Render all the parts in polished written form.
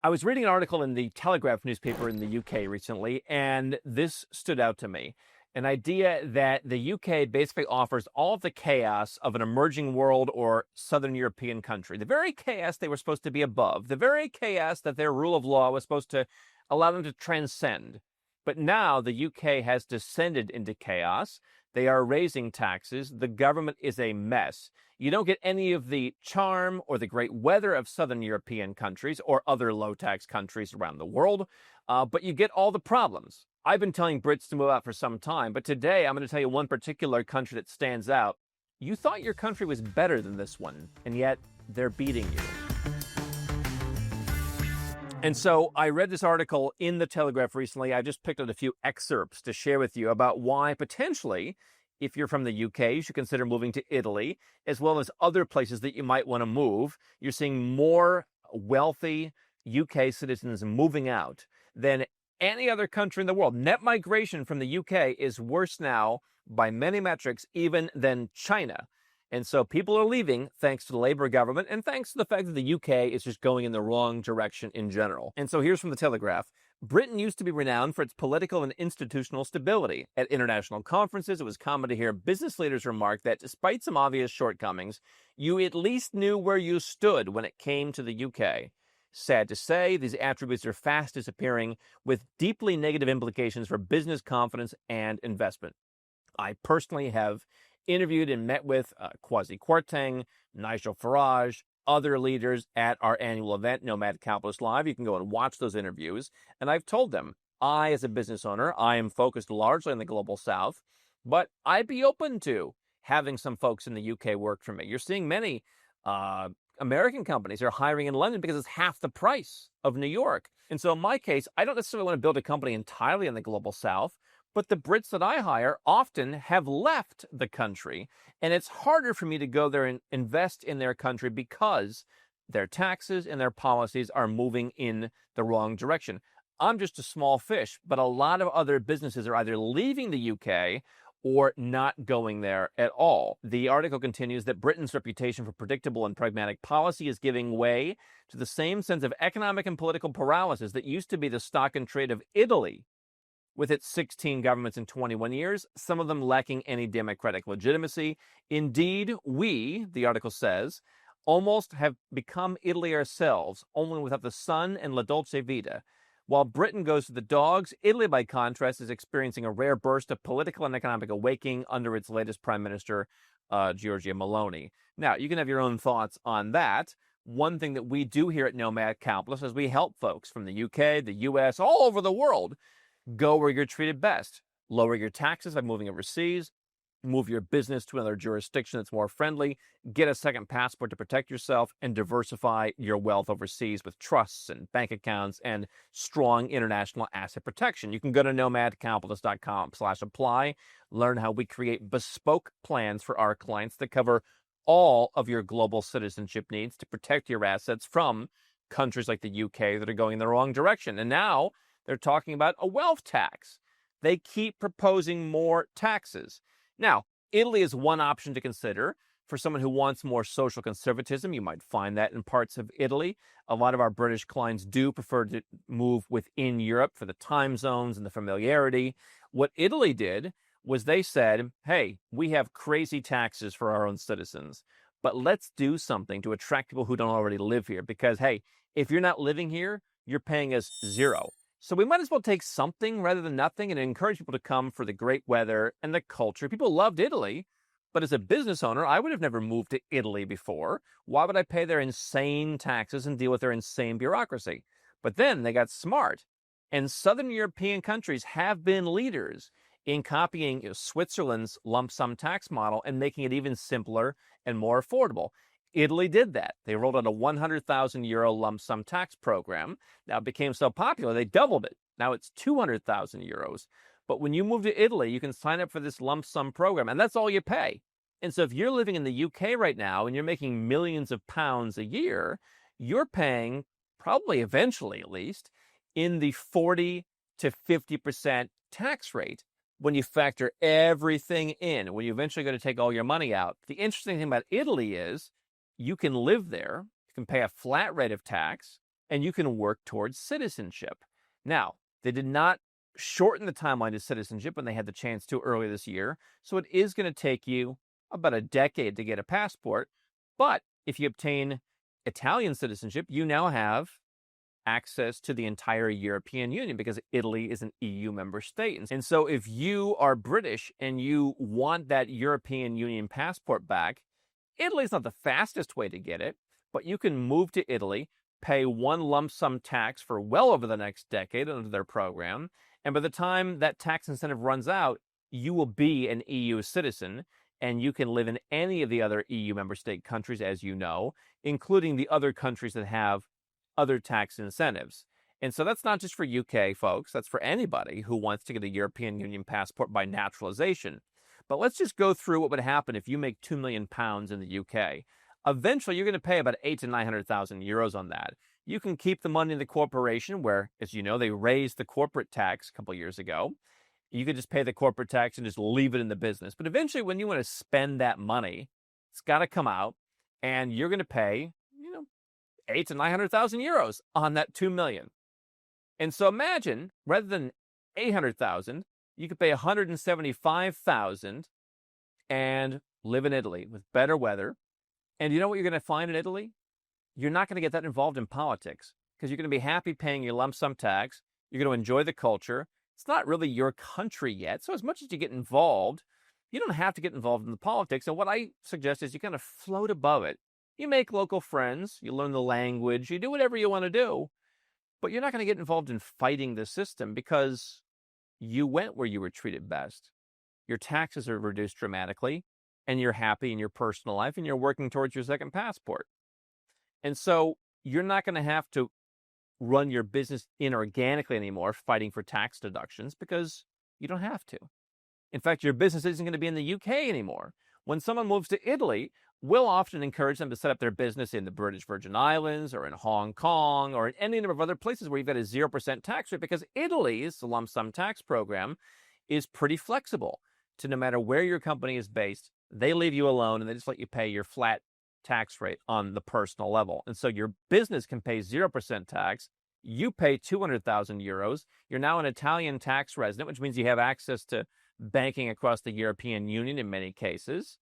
I was reading an article in the Telegraph newspaper in the UK recently, and this stood out to me. An idea that the UK basically offers all of the chaos of an emerging world or Southern European country. The very chaos they were supposed to be above, the very chaos that their rule of law was supposed to allow them to transcend. But now the UK has descended into chaos. They are raising taxes. The government is a mess. You don't get any of the charm or the great weather of Southern European countries or other low-tax countries around the world, but you get all the problems. I've been telling Brits to move out for some time, but today I'm going to tell you one particular country that stands out. You thought your country was better than this one, and yet they're beating you. And so I read this article in the Telegraph recently. I just picked out a few excerpts to share with you about why potentially, if you're from the UK, you should consider moving to Italy, as well as other places that you might want to move. You're seeing more wealthy UK citizens moving out than any other country in the world. Net migration from the UK is worse now by many metrics even than China. And so people are leaving thanks to the Labour government and thanks to the fact that the UK is just going in the wrong direction in general. And so here's from the Telegraph. Britain used to be renowned for its political and institutional stability. At international conferences, it was common to hear business leaders remark that despite some obvious shortcomings, you at least knew where you stood when it came to the UK. Sad to say, these attributes are fast disappearing with deeply negative implications for business confidence and investment. I personally have interviewed and met with Kwasi Kwarteng, Nigel Farage, other leaders at our annual event, Nomad Capitalist Live. You can go and watch those interviews. And I've told them, I, as a business owner, I am focused largely on the global south, but I'd be open to having some folks in the UK work for me. You're seeing many American companies are hiring in London because it's half the price of New York. And so in my case, I don't necessarily want to build a company entirely in the global south, but the Brits that I hire often have left the country, and it's harder for me to go there and invest in their country because their taxes and their policies are moving in the wrong direction. I'm just a small fish, but a lot of other businesses are either leaving the UK or not going there at all. The article continues that Britain's reputation for predictable and pragmatic policy is giving way to the same sense of economic and political paralysis that used to be the stock and trade of Italy, with its 16 governments in 21 years, some of them lacking any democratic legitimacy. Indeed, we, the article says, almost have become Italy ourselves, only without the sun and la dolce vita. While Britain goes to the dogs, Italy, by contrast, is experiencing a rare burst of political and economic awakening under its latest Prime Minister, Giorgia Meloni. Now, you can have your own thoughts on that. One thing that we do here at Nomad Capitalist is we help folks from the UK, the US, all over the world go where you're treated best. Lower your taxes by moving overseas. Move your business to another jurisdiction that's more friendly. Get a second passport to protect yourself and diversify your wealth overseas with trusts and bank accounts and strong international asset protection. You can go to nomadcapitalist.com/apply. Learn how we create bespoke plans for our clients that cover all of your global citizenship needs to protect your assets from countries like the UK that are going in the wrong direction. And now they're talking about a wealth tax. They keep proposing more taxes. Now, Italy is one option to consider for someone who wants more social conservatism. You might find that in parts of Italy. A lot of our British clients do prefer to move within Europe for the time zones and the familiarity. What Italy did was they said, hey, we have crazy taxes for our own citizens, but let's do something to attract people who don't already live here because, hey, if you're not living here, you're paying us zero. So we might as well take something rather than nothing and encourage people to come for the great weather and the culture. People loved Italy, but as a business owner, I would have never moved to Italy before. Why would I pay their insane taxes and deal with their insane bureaucracy? But then they got smart. And Southern European countries have been leaders in copying Switzerland's lump sum tax model and making it even simpler and more affordable. Italy did that. They rolled out a 100,000 euro lump sum tax program. Now it became so popular, they doubled it. Now it's 200,000 euros. But when you move to Italy, you can sign up for this lump sum program, and that's all you pay. And so if you're living in the UK right now and you're making millions of pounds a year, you're paying, probably eventually at least, in the 40 to 50% tax rate when you factor everything in, when you eventually go to take all your money out. The interesting thing about Italy is you can live there, you can pay a flat rate of tax, and you can work towards citizenship. Now, they did not shorten the timeline to citizenship when they had the chance to earlier this year, so it is going to take you about a decade to get a passport. But if you obtain Italian citizenship, you now have access to the entire European Union because Italy is an EU member state. And so if you are British and you want that European Union passport back, Italy's not the fastest way to get it, but you can move to Italy, pay one lump sum tax for well over the next decade under their program, and by the time that tax incentive runs out, you will be an EU citizen, and you can live in any of the other EU member state countries, as you know, including the other countries that have other tax incentives. And so that's not just for UK folks, that's for anybody who wants to get a European Union passport by naturalization. But let's just go through what would happen if you make £2 million in the UK. Eventually, you're going to pay about 800,000 to 900,000 euros on that. You can keep the money in the corporation where, as you know, they raised the corporate tax a couple years ago. You could just pay the corporate tax and just leave it in the business. But eventually, when you want to spend that money, it's got to come out, and you're going to pay, 800,000 to 900,000 euros on that 2 million. And so imagine, rather than 800,000, you could pay 175,000 and live in Italy with better weather. And you know what you're going to find in Italy? You're not going to get that involved in politics because you're going to be happy paying your lump sum tax. You're going to enjoy the culture. It's not really your country yet. So as much as you get involved, you don't have to get involved in the politics. And what I suggest is you kind of float above it. You make local friends, you learn the language, you do whatever you want to do, but you're not going to get involved in fighting the system because you went where you were treated best. Your taxes are reduced dramatically, and you're happy in your personal life, and you're working towards your second passport. And so you're not going to have to run your business inorganically anymore, fighting for tax deductions, because you don't have to. In fact, your business isn't going to be in the UK anymore. When someone moves to Italy, we'll often encourage them to set up their business in the British Virgin Islands or in Hong Kong or in any number of other places where you've got a 0% tax rate, because Italy's lump sum tax program is pretty flexible to no matter where your company is based, they leave you alone and they just let you pay your flat tax rate on the personal level. And so your business can pay 0% tax. You pay 200,000 euros. You're now an Italian tax resident, which means you have access to banking across the European Union in many cases.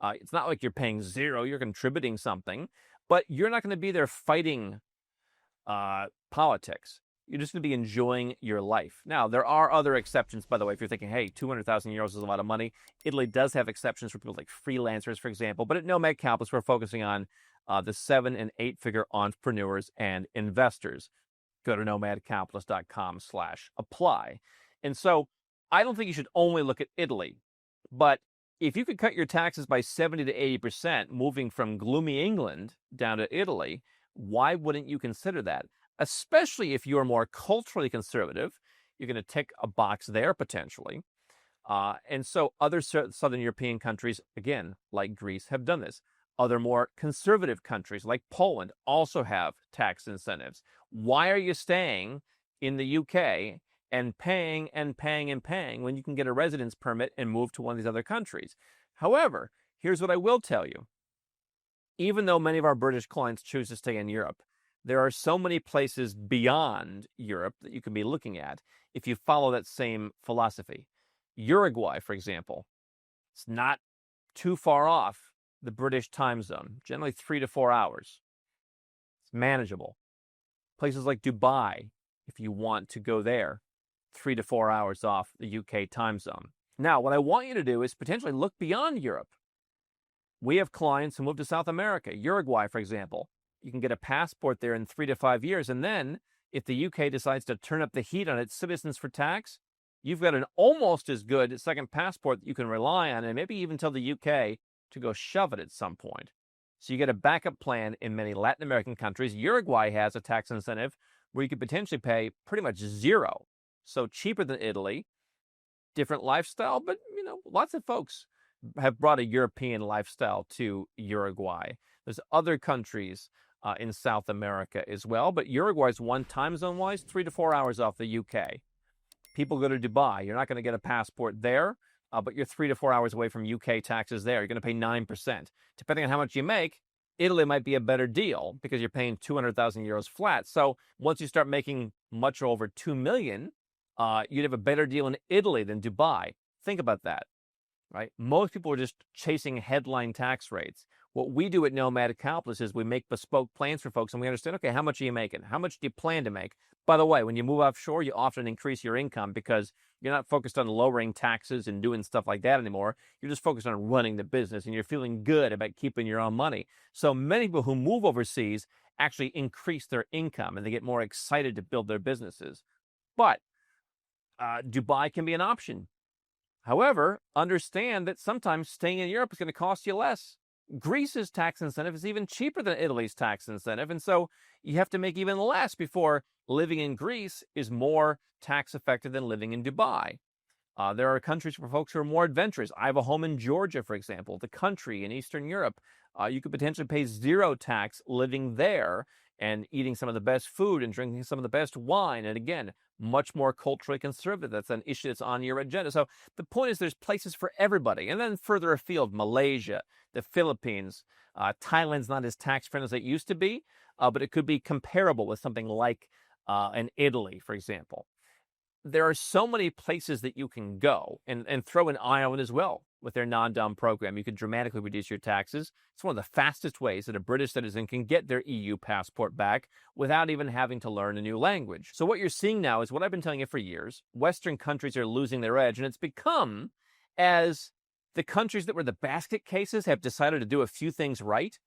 It's not like you're paying zero, you're contributing something, but you're not going to be there fighting politics. You're just going to be enjoying your life. Now, there are other exceptions, by the way, if you're thinking, hey, 200,000 euros is a lot of money. Italy does have exceptions for people like freelancers, for example, but at Nomad Capitalist, we're focusing on the 7- and 8-figure entrepreneurs and investors. Go to nomadcapitalist.com/apply. And so I don't think you should only look at Italy, but if you could cut your taxes by 70 to 80%, moving from gloomy England down to Italy, why wouldn't you consider that? Especially if you're more culturally conservative, you're going to tick a box there potentially. And so other Southern European countries, again, like Greece, have done this. Other more conservative countries like Poland also have tax incentives. Why are you staying in the UK and paying when you can get a residence permit and move to one of these other countries? However, here's what I will tell you. Even though many of our British clients choose to stay in Europe, there are so many places beyond Europe that you can be looking at if you follow that same philosophy. Uruguay, for example, it's not too far off the British time zone, generally 3 to 4 hours. It's manageable. Places like Dubai, if you want to go there, 3 to 4 hours off the UK time zone. Now, what I want you to do is potentially look beyond Europe. We have clients who move to South America, Uruguay, for example. You can get a passport there in 3 to 5 years, and then if the UK decides to turn up the heat on its citizens for tax, you've got an almost as good second passport that you can rely on, and maybe even tell the UK to go shove it at some point. So you get a backup plan in many Latin American countries. Uruguay has a tax incentive where you could potentially pay pretty much zero. So cheaper than Italy, different lifestyle, but lots of folks have brought a European lifestyle to Uruguay. There's other countries in South America as well, but Uruguay's one time zone-wise, 3 to 4 hours off the UK. People go to Dubai. You're not going to get a passport there, but you're 3 to 4 hours away from UK taxes there. You're going to pay 9%. Depending on how much you make, Italy might be a better deal because you're paying 200,000 euros flat. So once you start making much over 2 million, you'd have a better deal in Italy than Dubai. Think about that, right? Most people are just chasing headline tax rates. What we do at Nomad Capitalist is we make bespoke plans for folks, and we understand, okay, how much are you making? How much do you plan to make? By the way, when you move offshore, you often increase your income because you're not focused on lowering taxes and doing stuff like that anymore. You're just focused on running the business, and you're feeling good about keeping your own money. So many people who move overseas actually increase their income, and they get more excited to build their businesses. But Dubai can be an option. However, understand that sometimes staying in Europe is going to cost you less. Greece's tax incentive is even cheaper than Italy's tax incentive, and so you have to make even less before living in Greece is more tax effective than living in Dubai. There are countries for folks who are more adventurous. I have a home in Georgia, for example, the country in Eastern Europe. You could potentially pay zero tax living there and eating some of the best food and drinking some of the best wine. And again, much more culturally conservative. That's an issue that's on your agenda. So the point is there's places for everybody. And then further afield, Malaysia, the Philippines, Thailand's not as tax-friendly as it used to be, but it could be comparable with something like in Italy, for example. There are so many places that you can go, and throw in Ireland as well with their non-dom program. You can dramatically reduce your taxes. It's one of the fastest ways that a British citizen can get their EU passport back without even having to learn a new language. So what you're seeing now is what I've been telling you for years. Western countries are losing their edge, and it's become as the countries that were the basket cases have decided to do a few things right,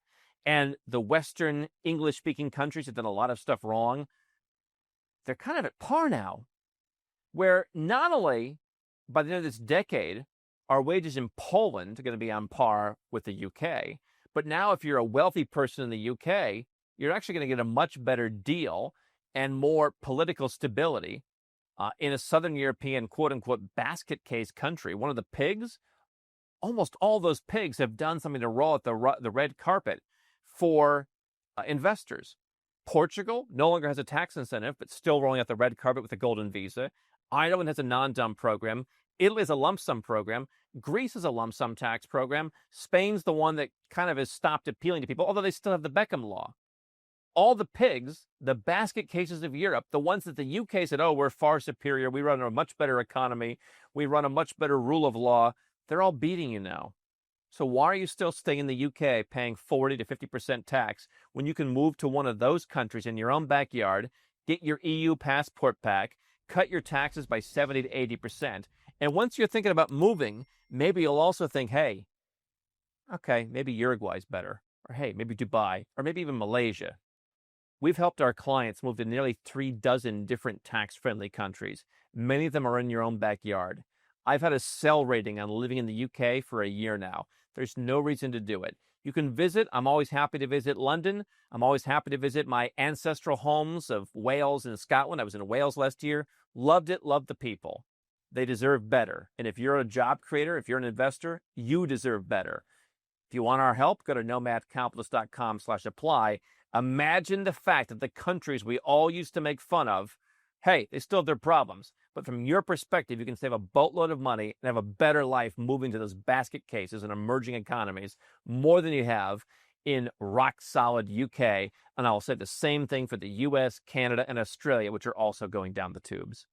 and the Western English-speaking countries have done a lot of stuff wrong. They're kind of at par now, where not only by the end of this decade are wages in Poland going to be on par with the UK, but now if you're a wealthy person in the UK, you're actually going to get a much better deal and more political stability in a Southern European quote-unquote basket case country. One of the pigs, almost all those pigs have done something to roll out the red carpet for investors. Portugal no longer has a tax incentive, but still rolling out the red carpet with a golden visa. Ireland has a non-dom program. Italy has a lump sum program. Greece has a lump sum tax program. Spain's the one that kind of has stopped appealing to people, although they still have the Beckham law. All the pigs, the basket cases of Europe, the ones that the UK said, oh, we're far superior, we run a much better economy, we run a much better rule of law, they're all beating you now. So why are you still staying in the UK paying 40 to 50% tax when you can move to one of those countries in your own backyard, get your EU passport back, cut your taxes by 70 to 80%, and once you're thinking about moving, maybe you'll also think, hey, okay, maybe Uruguay's better, or hey, maybe Dubai, or maybe even Malaysia. We've helped our clients move to nearly 36 different tax-friendly countries. Many of them are in your own backyard. I've had a sell rating on living in the UK for a year now. There's no reason to do it. You can visit. I'm always happy to visit London. I'm always happy to visit my ancestral homes of Wales and Scotland. I was in Wales last year. Loved it, loved the people. They deserve better. And if you're a job creator, if you're an investor, you deserve better. If you want our help, go to nomadcapitalist.com/apply. Imagine the fact that the countries we all used to make fun of, hey, they still have their problems. But from your perspective, you can save a boatload of money and have a better life moving to those basket cases and emerging economies more than you have in rock-solid UK. And I'll say the same thing for the US, Canada, and Australia, which are also going down the tubes.